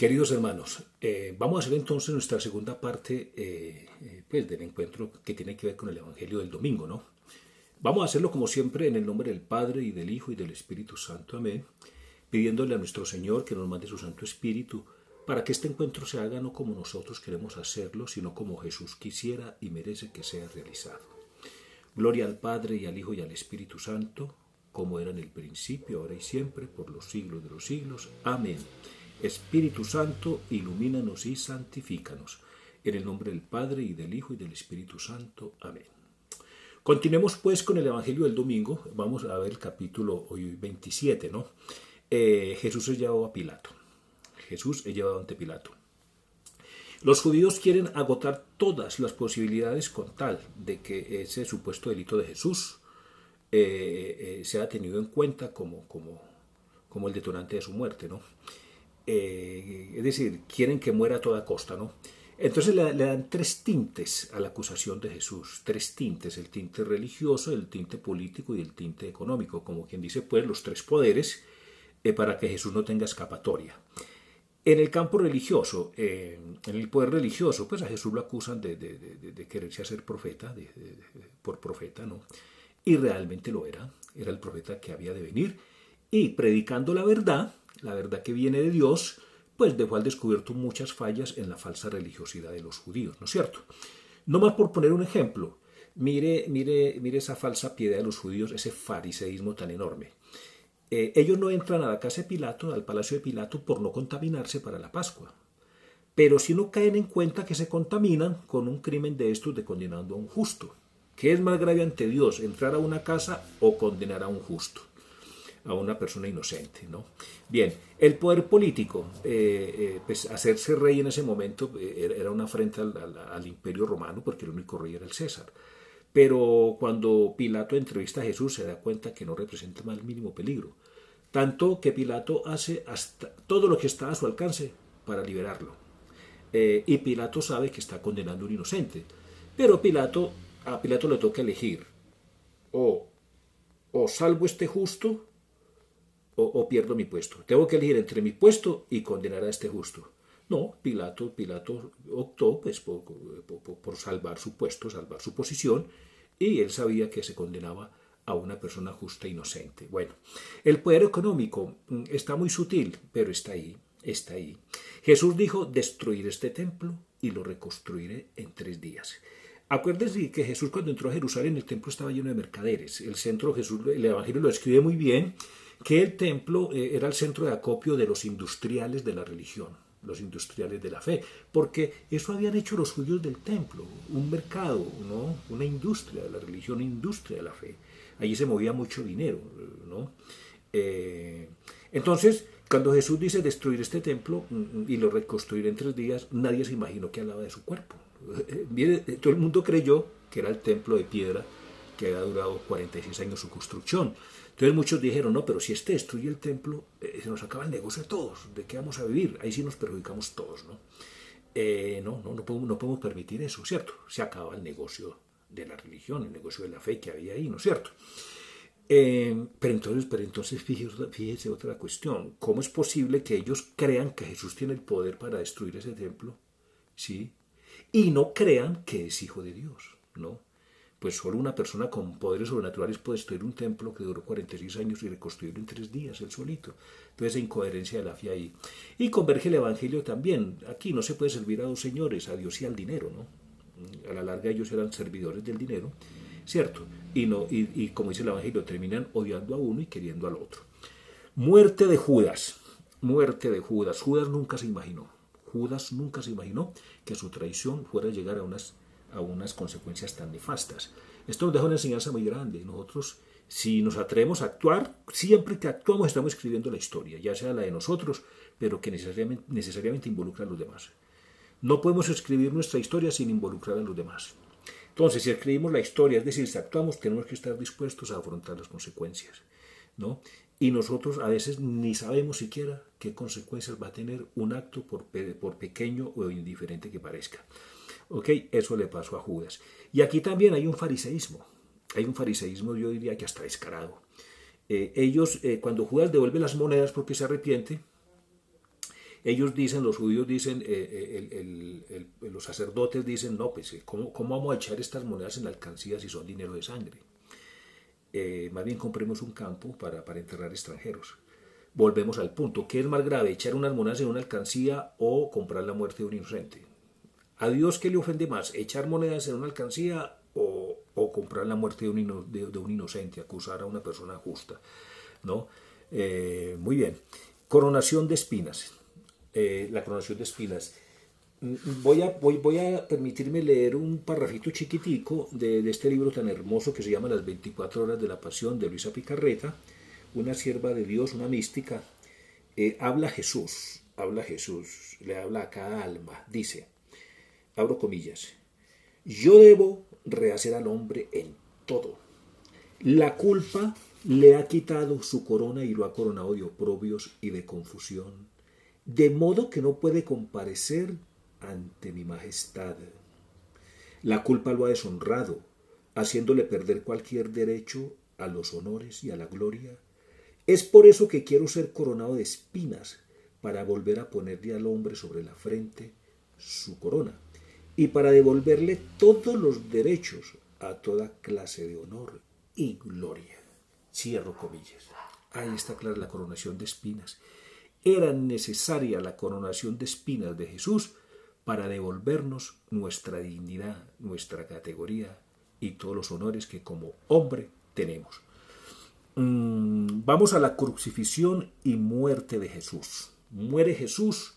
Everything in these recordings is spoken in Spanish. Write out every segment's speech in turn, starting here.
Queridos hermanos, vamos a hacer entonces nuestra segunda parte pues, del encuentro que tiene que ver con el Evangelio del domingo, ¿no? Vamos a hacerlo como siempre en el nombre del Padre y del Hijo y del Espíritu Santo, amén, pidiéndole a nuestro Señor que nos mande su Santo Espíritu para que este encuentro se haga no como nosotros queremos hacerlo, sino como Jesús quisiera y merece que sea realizado. Gloria al Padre y al Hijo y al Espíritu Santo, como era en el principio, ahora y siempre, por los siglos de los siglos. Amén. Espíritu Santo, ilumínanos y santifícanos. En el nombre del Padre, y del Hijo, y del Espíritu Santo. Amén. Continuemos pues con el Evangelio del domingo. Vamos a ver el capítulo hoy 27, ¿no? Jesús es llevado a Pilato. Jesús es llevado ante Pilato. Los judíos quieren agotar todas las posibilidades con tal de que ese supuesto delito de Jesús sea tenido en cuenta como el detonante de su muerte, ¿no? Es decir, quieren que muera a toda costa, ¿no? Entonces le dan tres tintes a la acusación de Jesús, tres tintes, el tinte religioso, el tinte político y el tinte económico, como quien dice, pues los tres poderes para que Jesús no tenga escapatoria. En el campo religioso, en el poder religioso, pues a Jesús lo acusan de quererse hacer profeta, por profeta, ¿no? Y realmente lo era el profeta que había de venir, y predicando la verdad que viene de Dios, pues dejó al descubierto muchas fallas en la falsa religiosidad de los judíos, ¿no es cierto? No más por poner un ejemplo, mire esa falsa piedad de los judíos, ese fariseísmo tan enorme. Ellos no entran a la casa de Pilato, al palacio de Pilato, por no contaminarse para la Pascua. Pero sí no caen en cuenta que se contaminan con un crimen de estos de condenando a un justo. ¿Qué es más grave ante Dios, entrar a una casa o condenar a un justo? A una persona inocente, ¿no? Bien, el poder político, pues hacerse rey en ese momento era una afrenta al imperio romano, porque el único rey era el César. Pero cuando Pilato entrevista a Jesús se da cuenta que no representa más el mínimo peligro. Tanto que Pilato hace hasta todo lo que está a su alcance para liberarlo. Y Pilato sabe que está condenando a un inocente. Pero a Pilato le toca elegir o salvo este justo o pierdo mi puesto. Tengo que elegir entre mi puesto y condenar a este justo. No, Pilato optó pues, por salvar su puesto, salvar su posición, y él sabía que se condenaba a una persona justa e inocente. Bueno, el poder económico está muy sutil, pero está ahí, está ahí. Jesús dijo, destruir este templo y lo reconstruiré en 3 días. Acuérdense que Jesús cuando entró a Jerusalén el templo estaba lleno de mercaderes. El centro, el Evangelio lo describe muy bien, que el templo era el centro de acopio de los industriales de la religión, los industriales de la fe, porque eso habían hecho los judíos del templo, un mercado, ¿no? Una industria de la religión, una industria de la fe. Allí se movía mucho dinero, ¿no? Entonces, cuando Jesús dice destruir este templo y lo reconstruir en 3 días, nadie se imaginó que hablaba de su cuerpo. Todo el mundo creyó que era el templo de piedra que había durado 46 años su construcción. Entonces muchos dijeron, no, pero si destruye el templo, se nos acaba el negocio de todos. ¿De qué vamos a vivir? Ahí sí nos perjudicamos todos, ¿no? No podemos permitir eso, ¿cierto? Se acaba el negocio de la religión, el negocio de la fe que había ahí, ¿no es cierto? Pero entonces fíjese otra cuestión. ¿Cómo es posible que ellos crean que Jesús tiene el poder para destruir ese templo? ¿Sí? Y no crean que es hijo de Dios, ¿no? Pues solo una persona con poderes sobrenaturales puede destruir un templo que duró 46 años y reconstruirlo en 3 días, él solito. Entonces, esa incoherencia de la fe ahí. Y converge el Evangelio también. Aquí no se puede servir a 2 señores, a Dios y al dinero, ¿no? A la larga ellos eran servidores del dinero, ¿cierto? Y como dice el Evangelio, terminan odiando a uno y queriendo al otro. Muerte de Judas. Muerte de Judas. Judas nunca se imaginó que su traición fuera a llegar a unas consecuencias tan nefastas. Esto nos deja una enseñanza muy grande. Nosotros, si nos atrevemos a actuar, siempre que actuamos estamos escribiendo la historia, ya sea la de nosotros, pero que necesariamente involucra a los demás. No podemos escribir nuestra historia sin involucrar a los demás. Entonces, si escribimos la historia, es decir, si actuamos, tenemos que estar dispuestos a afrontar las consecuencias, ¿no? Y nosotros a veces ni sabemos siquiera qué consecuencias va a tener un acto por pequeño o indiferente que parezca. ¿Ok? Eso le pasó a Judas. Y aquí también hay un fariseísmo, yo diría que hasta descarado. Cuando Judas devuelve las monedas porque se arrepiente, Ellos dicen, los judíos dicen, los sacerdotes dicen, no, pues, ¿cómo vamos a echar estas monedas en la alcancía si son dinero de sangre? Más bien compremos un campo para enterrar extranjeros. Volvemos al punto, ¿qué es más grave, echar unas monedas en una alcancía o comprar la muerte de un inocente? ¿A Dios qué le ofende más, echar monedas en una alcancía o comprar la muerte de un inocente, acusar a una persona justa? ¿No? Muy bien. Coronación de espinas. La coronación de espinas. Voy a permitirme leer un parrafito chiquitico de este libro tan hermoso que se llama Las 24 horas de la pasión, de Luisa Picarreta, una sierva de Dios, una mística. Habla Jesús, le habla a cada alma. Dice, abro comillas, yo debo rehacer al hombre en todo. La culpa le ha quitado su corona y lo ha coronado de oprobios y de confusión, de modo que no puede comparecer ante mi majestad. La culpa lo ha deshonrado, haciéndole perder cualquier derecho a los honores y a la gloria. Es por eso que quiero ser coronado de espinas, para volver a ponerle al hombre sobre la frente su corona, y para devolverle todos los derechos a toda clase de honor y gloria. Cierro comillas. Ahí está clara la coronación de espinas. Era necesaria la coronación de espinas de Jesús para devolvernos nuestra dignidad, nuestra categoría y todos los honores que como hombre tenemos. Vamos a la crucifixión y muerte de Jesús. Muere Jesús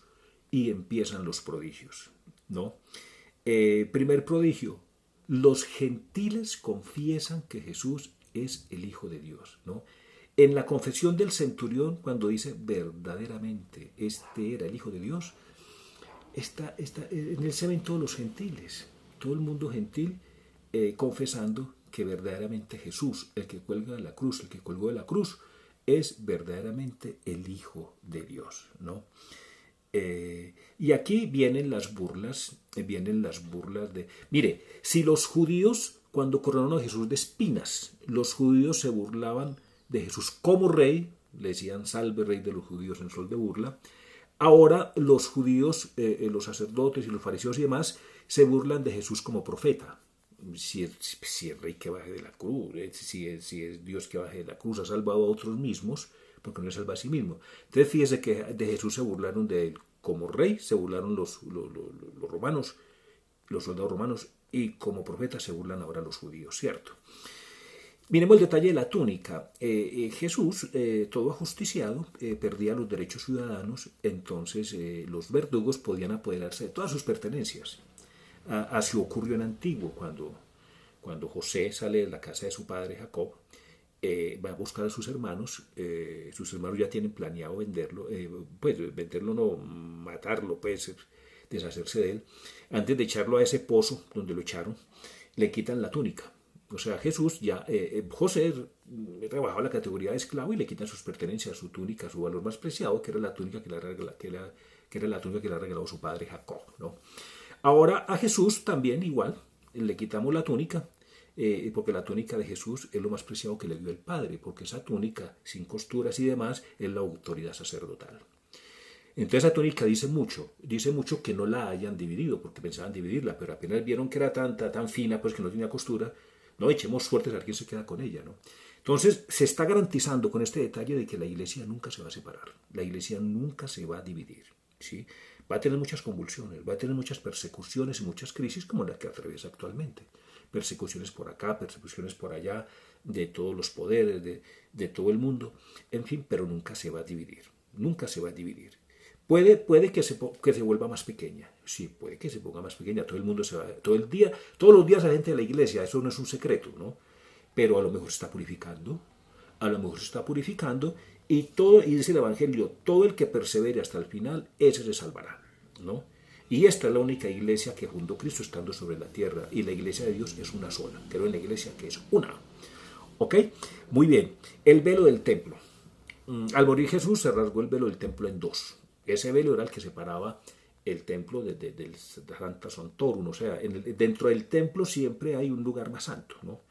y empiezan los prodigios, ¿no? Primer prodigio, los gentiles confiesan que Jesús es el Hijo de Dios, ¿no? En la confesión del centurión, cuando dice verdaderamente este era el Hijo de Dios, en él se ven todos los gentiles, todo el mundo gentil confesando que verdaderamente Jesús, el que cuelga de la cruz, el que colgó de la cruz, es verdaderamente el Hijo de Dios, ¿no? Y aquí vienen las burlas de... Mire, si los judíos, cuando coronaron a Jesús de espinas, los judíos se burlaban de Jesús como rey, le decían salve rey de los judíos en sol de burla, ahora los judíos, los sacerdotes y los fariseos y demás, se burlan de Jesús como profeta. Si es rey que baje de la cruz, si es Dios que baje de la cruz, ha salvado a otros mismos, porque no se salva a sí mismo. Entonces fíjese que de Jesús se burlaron de él como rey, se burlaron los romanos, los soldados romanos, y como profeta se burlan ahora los judíos, ¿cierto? Miremos el detalle de la túnica. Jesús, todo ajusticiado, perdía los derechos ciudadanos, entonces los verdugos podían apoderarse de todas sus pertenencias. Así ocurrió en Antiguo, cuando José sale de la casa de su padre Jacob, va a buscar a sus hermanos ya tienen planeado venderlo, venderlo no, matarlo, pues deshacerse de él. Antes de echarlo a ese pozo donde lo echaron, le quitan la túnica. O sea, Jesús José rebajaba la categoría de esclavo y le quitan sus pertenencias, su túnica, su valor más preciado, que era la túnica que le ha regalado su padre Jacob, ¿no? Ahora a Jesús también igual, le quitamos la túnica, porque la túnica de Jesús es lo más preciado que le dio el Padre, porque esa túnica, sin costuras y demás, es la autoridad sacerdotal. Entonces esa túnica dice mucho que no la hayan dividido, porque pensaban dividirla, pero apenas vieron que era tan fina, pues que no tenía costura, no, echemos suertes a ver quién se queda con ella, ¿no? Entonces se está garantizando con este detalle de que la iglesia nunca se va a separar, la iglesia nunca se va a dividir, ¿sí? Va a tener muchas convulsiones, va a tener muchas persecuciones y muchas crisis como la que atraviesa actualmente. Persecuciones por acá, persecuciones por allá, de todos los poderes, de todo el mundo, en fin, pero nunca se va a dividir, nunca se va a dividir. Puede que se vuelva más pequeña, sí, puede que se ponga más pequeña, todo el mundo se va, todos los días la gente de la iglesia, eso no es un secreto, ¿no? Pero a lo mejor se está purificando, y dice el Evangelio, todo el que persevere hasta el final, ese se salvará, ¿no? Y esta es la única iglesia que fundó Cristo estando sobre la tierra, y la iglesia de Dios es una sola. Creo en la iglesia que es una. ¿Ok? Muy bien. El velo del templo. Al morir Jesús se rasgó el velo del templo en dos. Ese velo era el que separaba el templo del Sancta Sanctorum. O sea, dentro del templo siempre hay un lugar más santo, ¿no?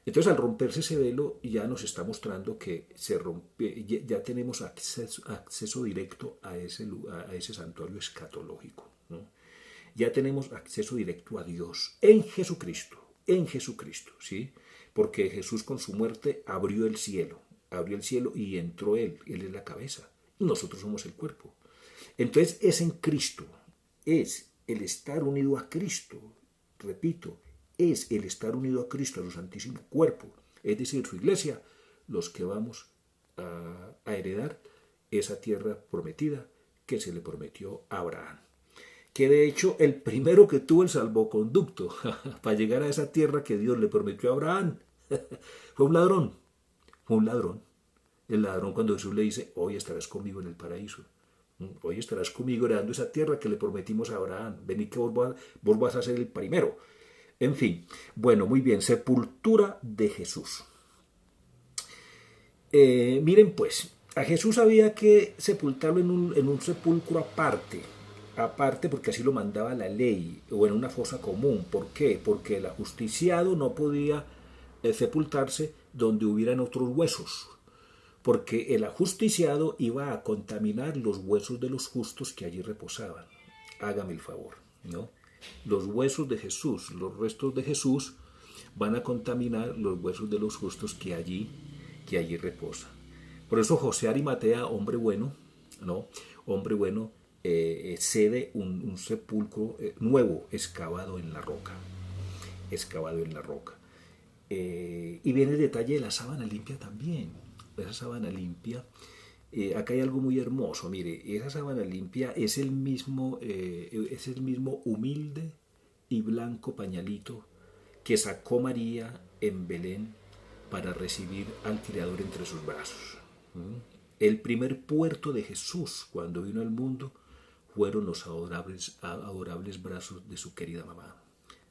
Entonces, al romperse ese velo, ya nos está mostrando que se rompe, ya tenemos acceso directo a ese santuario escatológico, ¿no? Ya tenemos acceso directo a Dios en Jesucristo, ¿sí? Porque Jesús con su muerte abrió el cielo y entró Él es la cabeza, y nosotros somos el cuerpo. Entonces es en Cristo, es el estar unido a Cristo, repito, es el estar unido a Cristo, a su santísimo cuerpo, es decir, su iglesia, los que vamos a heredar esa tierra prometida que se le prometió a Abraham. Que de hecho el primero que tuvo el salvoconducto para llegar a esa tierra que Dios le prometió a Abraham fue un ladrón. Fue un ladrón. El ladrón, cuando Jesús le dice, hoy estarás conmigo en el paraíso. Hoy estarás conmigo heredando esa tierra que le prometimos a Abraham. Vení que vos vas a ser el primero. En fin, bueno, muy bien, sepultura de Jesús. Miren pues, a Jesús había que sepultarlo en un sepulcro aparte porque así lo mandaba la ley, o en una fosa común. ¿Por qué? Porque el ajusticiado no podía sepultarse donde hubieran otros huesos, porque el ajusticiado iba a contaminar los huesos de los justos que allí reposaban. Hágame el favor, ¿no? Los huesos de Jesús, los restos de Jesús van a contaminar los huesos de los justos que allí reposan. Por eso José Arimatea, hombre bueno, ¿no? Hombre bueno, cede un sepulcro nuevo excavado en la roca. Y viene el detalle de la sábana limpia también. Esa sábana limpia, acá hay algo muy hermoso. Mire, esa sábana limpia es el mismo humilde y blanco pañalito que sacó María en Belén para recibir al Criador entre sus brazos. El primer puerto de Jesús cuando vino al mundo fueron los adorables brazos de su querida mamá,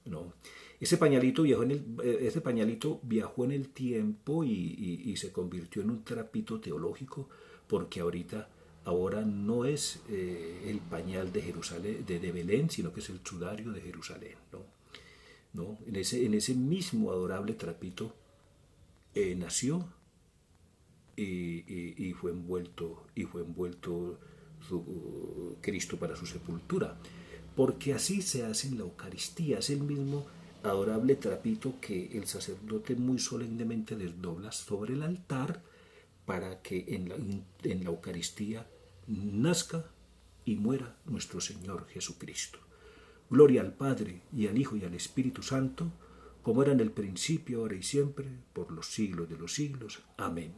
¿no? Ese pañalito viajó en el tiempo y se convirtió en un trapito teológico, porque ahora no es el pañal de Jerusalén, de Belén, sino que es el sudario de Jerusalén, ¿no? En ese mismo adorable trapito nació y fue envuelto Cristo para su sepultura, porque así se hace en la Eucaristía. Es el mismo adorable trapito que el sacerdote muy solemnemente desdobla sobre el altar para que en la Eucaristía nazca y muera nuestro Señor Jesucristo. Gloria al Padre, y al Hijo, y al Espíritu Santo, como era en el principio, ahora y siempre, por los siglos de los siglos. Amén.